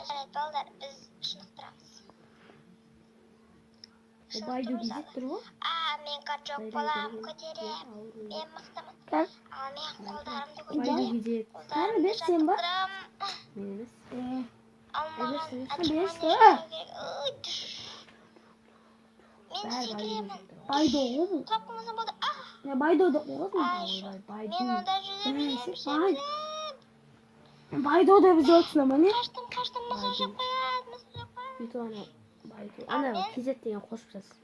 жарайды балдар, біз шынықтырамыз. Байдо кезеп тұр ғой. Мен качок болам, көтерем. Мен мақтамын. Ал мен қолдарымды Байдо көтерем. кезеп. Қолдарымды жаттықтырам. Мен емес. Ал маған Берші. мен секіремін. Байдо ғой бұл. Қапқымызы болды. Байдо деп қойғызын. Мен онда жүзем. Байдо деп біз өтсін аман. Қаштым, мысық жеп қояды. Бүйтіп ана Байдо. Ана кезет деген қосып жасыз.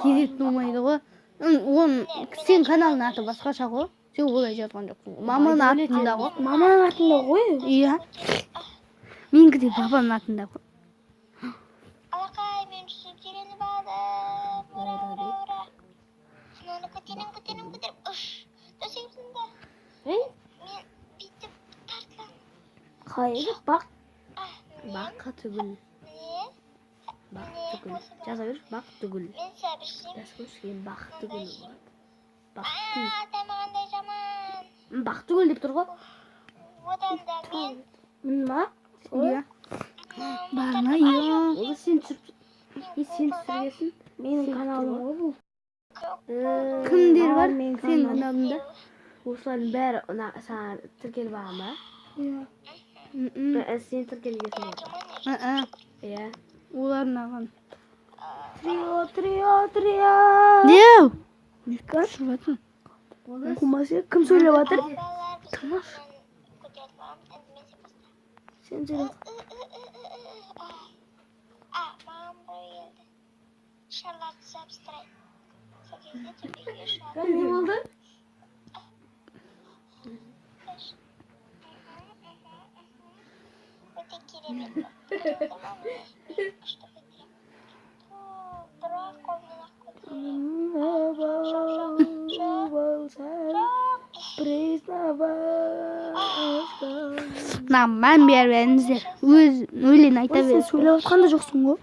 Кезет болмайды ғой. Оның сен каналының аты басқаша ғой. Сен олай жазған жоқсың. Маманың атында ғой. Маманың атында ғой. Иә. Менікі де папаның атында ғой. Алақай, мен жүзіп үйреніп алдым. Ура. Ананы көтерем. Үш. Төсегімсіңді. Мен бүйтіп тартыламын. Қайыр бақ. Баққа түгіл. Бақ түгіл. Жаза бер. Бақ түгіл. Мен сәбішсем. Жаза көрсең бақ түгіл. Тамағандай жаман. Бақ түгіл деп тұр ғой. Одан да мен. Ма? Иә. Барма, иә. Ол сен түсіргесін. Менің каналым ғой бұл. Кімдер бар сенің каналында? Осылардың бәрі саған тіркеліп алған ба? Иә. Сен тіркелгесін ба? Иә. Олардың аған. Трио. Деу! Шырбатын. Құмасы кім сөйлеп жатыр? Тымаш. Сен сөйлеп. Маған бір келді. Шарлот сабстрайт. Не болды? Өте керемет. Бірақ қолмен ақ Мән беріңіздер. Өлең айта Сен беріңіз. сөйлеп жатқан да жоқсың ғой.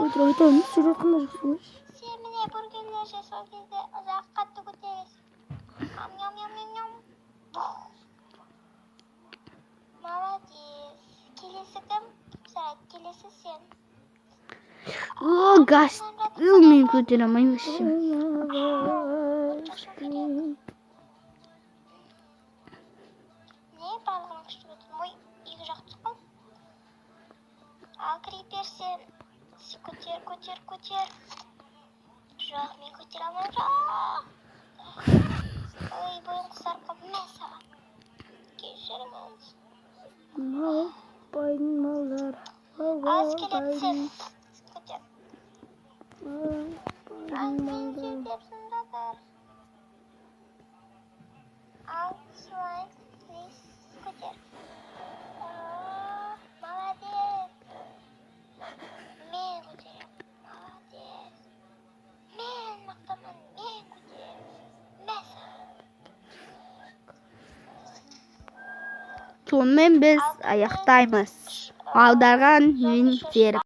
Өтірік айтамын, сөйлеп жатқан да жоқсың ғой. Сен міне бургерлер жасау кезде ұзақ қатты көтересің. Ням. Молодец. Келесі кім? Сұрайды, келесі сен. О, газ. Мен көтере алмаймын. Не барлығын күшті көтер. Мой екі жақ тұқыл. Ал крипер сен. Көтер. Жоқ, мен көтер алмаймын. Ой, бойым қысарқып мен саған. Кешіріңіз. Байдың малдар. Аз келеді сен. Көтер. Ал мен жетепсің жатыр. Ал слайм. Көтер. Молодец. Мен көтерем. Молодец. Мен мақтамын. Мен көтерем. Мәсі. Сонымен біз аяқтаймыз. Алдарған мен серік.